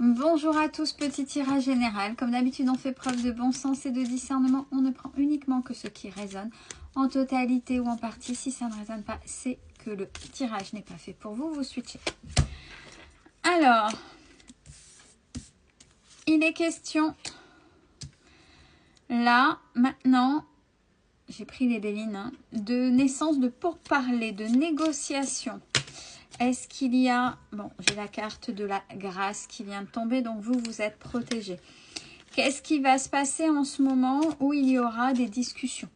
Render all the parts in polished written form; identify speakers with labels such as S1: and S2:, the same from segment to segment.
S1: Bonjour à tous, petit tirage général. Comme d'habitude, on fait preuve de bon sens et de discernement. On ne prend uniquement que ce qui résonne en totalité ou en partie. Si ça ne résonne pas, c'est que le tirage n'est pas fait pour vous. Vous switchez. Alors, il est question là, maintenant, j'ai pris les bélines, hein, de naissance, de pourparlers, de négociation. Est-ce qu'il y a... Bon, j'ai la carte de la grâce qui vient de tomber, donc vous êtes protégés. Qu'est-ce qui va se passer en ce moment où il y aura des discussions?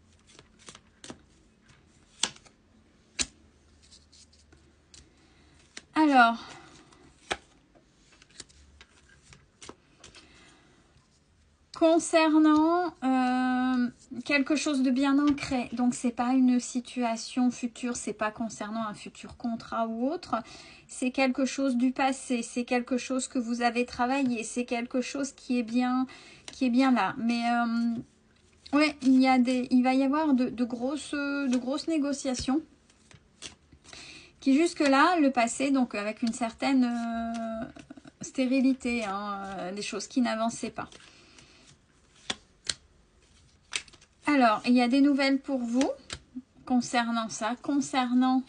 S1: Alors, concernant quelque chose de bien ancré, donc c'est pas une situation future, c'est pas concernant un futur contrat ou autre, c'est quelque chose du passé, c'est quelque chose que vous avez travaillé, c'est quelque chose qui est bien là. Mais ouais, il va y avoir de grosses négociations qui jusque là le passé, donc avec une certaine stérilité, hein, des choses qui n'avançaient pas. Alors, il y a des nouvelles pour vous concernant ça, concernant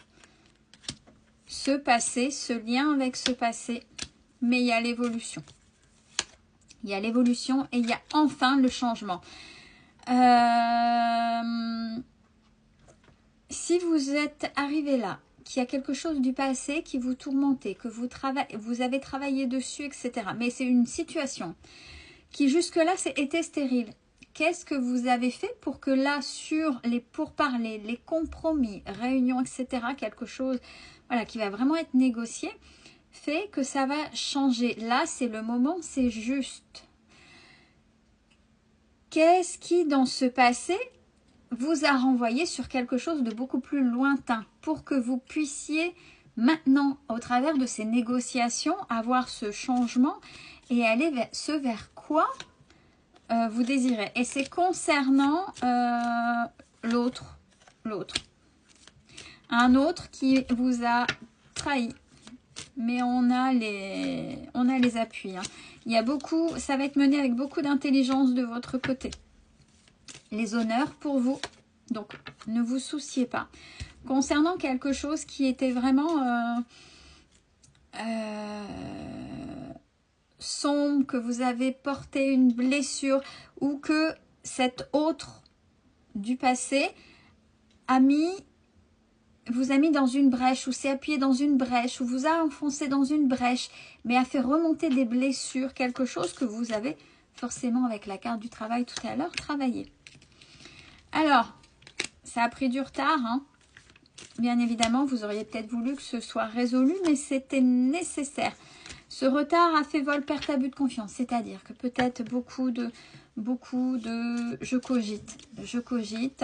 S1: ce passé, ce lien avec ce passé, mais il y a l'évolution. Il y a l'évolution et il y a enfin le changement. Si vous êtes arrivé là, qu'il y a quelque chose du passé qui vous tourmentait, que vous avez travaillé dessus, etc. Mais c'est une situation qui jusque-là était stérile. Qu'est-ce que vous avez fait pour que là, sur les pourparlers, les compromis, réunions, etc., quelque chose voilà, qui va vraiment être négocié, fait que ça va changer. Là, c'est le moment, c'est juste. Qu'est-ce qui, dans ce passé, vous a renvoyé sur quelque chose de beaucoup plus lointain pour que vous puissiez maintenant, au travers de ces négociations, avoir ce changement et aller vers quoi vous désirez. Et c'est concernant l'autre. Un autre qui vous a trahi. Mais on a les appuis. Hein. Il y a beaucoup, ça va être mené avec beaucoup d'intelligence de votre côté. Les honneurs pour vous. Donc, ne vous souciez pas. Concernant quelque chose qui était vraiment sombre, que vous avez porté une blessure ou que cet autre du passé vous a mis dans une brèche ou s'est appuyé dans une brèche ou vous a enfoncé dans une brèche mais a fait remonter des blessures, quelque chose que vous avez forcément avec la carte du travail tout à l'heure travaillé. Alors, ça a pris du retard, hein. Bien évidemment, vous auriez peut-être voulu que ce soit résolu, mais c'était nécessaire. Ce retard a fait vol, perte, abus de confiance. C'est-à-dire que peut-être beaucoup de je cogite,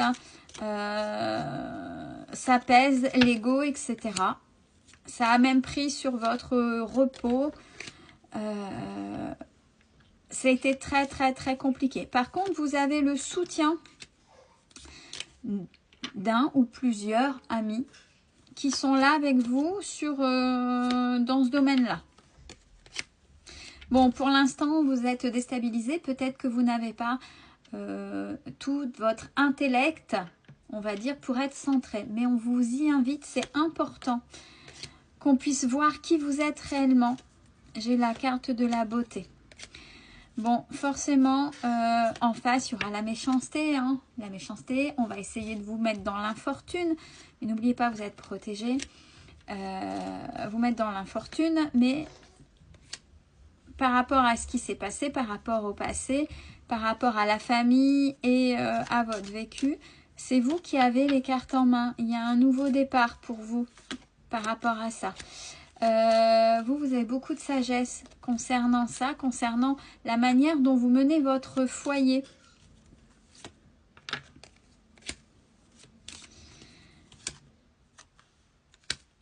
S1: ça pèse l'ego, etc. Ça a même pris sur votre repos. Ça a été très, très, très compliqué. Par contre, vous avez le soutien d'un ou plusieurs amis qui sont là avec vous dans ce domaine-là. Bon, pour l'instant, vous êtes déstabilisé. Peut-être que vous n'avez pas tout votre intellect, on va dire, pour être centré. Mais on vous y invite, c'est important qu'on puisse voir qui vous êtes réellement. J'ai la carte de la beauté. Bon, forcément, en face, il y aura la méchanceté. Hein. La méchanceté, on va essayer de vous mettre dans l'infortune. Mais n'oubliez pas, vous êtes protégé. Vous mettre dans l'infortune, mais par rapport à ce qui s'est passé, par rapport au passé, par rapport à la famille et à votre vécu, c'est vous qui avez les cartes en main. Il y a un nouveau départ pour vous par rapport à ça. Vous avez beaucoup de sagesse concernant ça, concernant la manière dont vous menez votre foyer.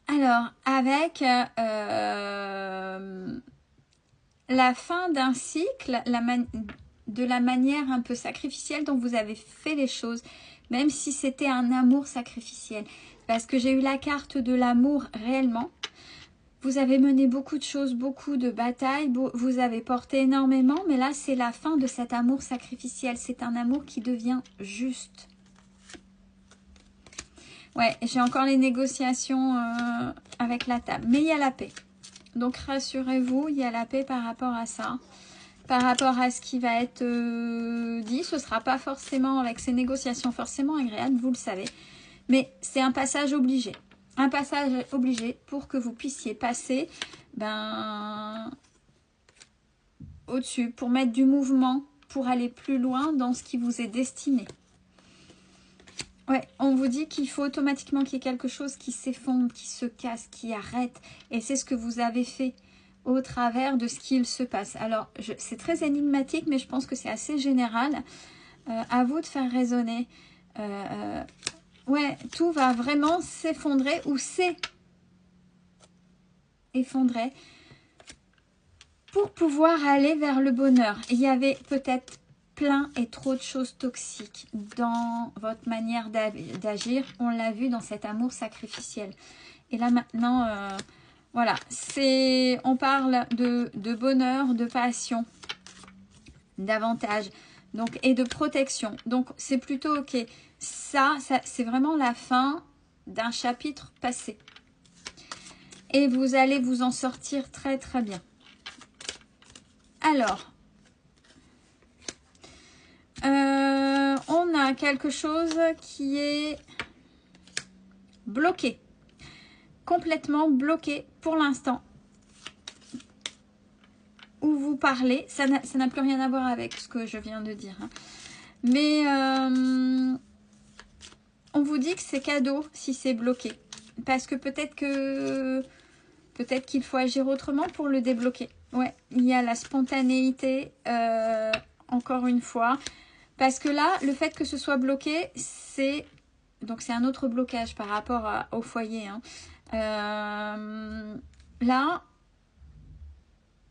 S1: Alors, avec la fin d'un cycle, de la manière un peu sacrificielle dont vous avez fait les choses, même si c'était un amour sacrificiel. Parce que j'ai eu la carte de l'amour réellement. Vous avez mené beaucoup de choses, beaucoup de batailles, vous avez porté énormément, mais là, c'est la fin de cet amour sacrificiel. C'est un amour qui devient juste. Ouais, j'ai encore les négociations avec la table, mais il y a la paix. Donc, rassurez-vous, il y a la paix par rapport à ça. Par rapport à ce qui va être dit, ce ne sera pas forcément avec ces négociations forcément agréables, vous le savez. Mais c'est un passage obligé. Un passage obligé pour que vous puissiez passer au-dessus, pour mettre du mouvement, pour aller plus loin dans ce qui vous est destiné. Ouais, on vous dit qu'il faut automatiquement qu'il y ait quelque chose qui s'effondre, qui se casse, qui arrête. Et c'est ce que vous avez fait au travers de ce qu'il se passe. Alors, c'est très énigmatique, mais je pense que c'est assez général. À vous de faire résonner. Ouais, tout va vraiment s'effondrer ou s'effondrer pour pouvoir aller vers le bonheur. Il y avait peut-être plein et trop de choses toxiques dans votre manière d'agir. On l'a vu dans cet amour sacrificiel. Et là maintenant, voilà, on parle de bonheur, de passion, davantage, donc, et de protection. Donc c'est plutôt ok. Ça c'est vraiment la fin d'un chapitre passé. Et vous allez vous en sortir très très bien. Alors, on a quelque chose qui est bloqué. Complètement bloqué pour l'instant. Où vous parlez, ça n'a plus rien à voir avec ce que je viens de dire. Hein. Mais on vous dit que c'est cadeau si c'est bloqué. Parce que peut-être qu'il faut agir autrement pour le débloquer. Ouais, il y a la spontanéité, encore une fois. Parce que là, le fait que ce soit bloqué, c'est un autre blocage par rapport au foyer. Hein. Là,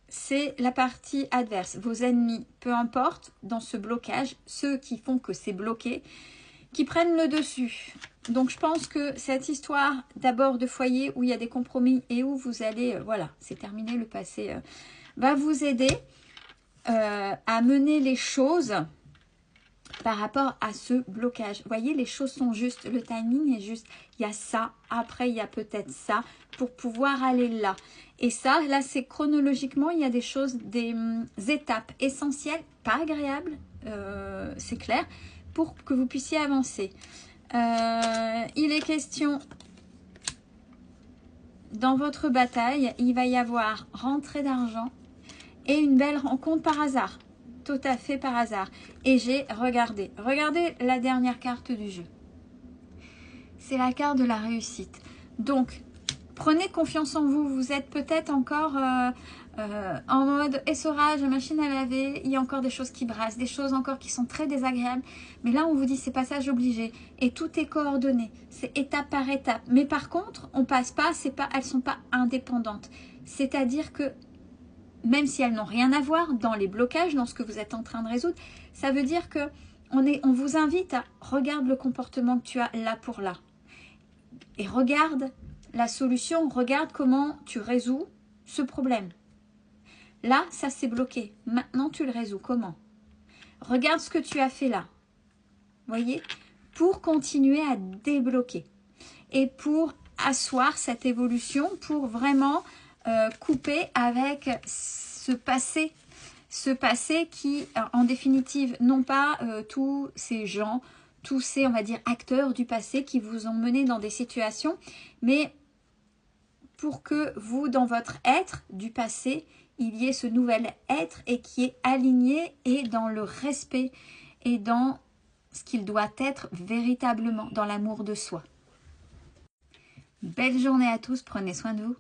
S1: c'est la partie adverse. Vos ennemis, peu importe, dans ce blocage, ceux qui font que c'est bloqué, qui prennent le dessus. Donc, je pense que cette histoire d'abord de foyer où il y a des compromis et où vous allez, voilà, c'est terminé le passé, va vous aider à mener les choses par rapport à ce blocage. Vous voyez, les choses sont justes, le timing est juste. Il y a ça, après il y a peut-être ça, pour pouvoir aller là. Et ça, là, c'est chronologiquement, il y a des choses, des étapes essentielles, pas agréables, c'est clair, pour que vous puissiez avancer. Il est question, dans votre bataille, il va y avoir rentrée d'argent et une belle rencontre par hasard. Tout à fait par hasard. Et j'ai regardé. Regardez la dernière carte du jeu. C'est la carte de la réussite. Donc, prenez confiance en vous. Vous êtes peut-être encore en mode essorage, machine à laver. Il y a encore des choses qui brassent, des choses encore qui sont très désagréables. Mais là, on vous dit c'est passage obligé. Et tout est coordonné. C'est étape par étape. Mais par contre, on passe pas, elles sont pas indépendantes. C'est-à-dire que même si elles n'ont rien à voir dans les blocages, dans ce que vous êtes en train de résoudre, ça veut dire que on vous invite à regarder le comportement que tu as là pour là. Et regarde la solution, regarde comment tu résous ce problème. Là, ça s'est bloqué. Maintenant, tu le résous. Comment? Regarde ce que tu as fait là. Voyez? Pour continuer à débloquer. Et pour asseoir cette évolution, pour vraiment couper avec ce passé qui, en définitive, non pas tous ces gens, tous ces, on va dire, acteurs du passé qui vous ont mené dans des situations, mais pour que vous, dans votre être du passé, il y ait ce nouvel être et qui est aligné et dans le respect et dans ce qu'il doit être véritablement, dans l'amour de soi. Belle journée à tous, prenez soin de vous.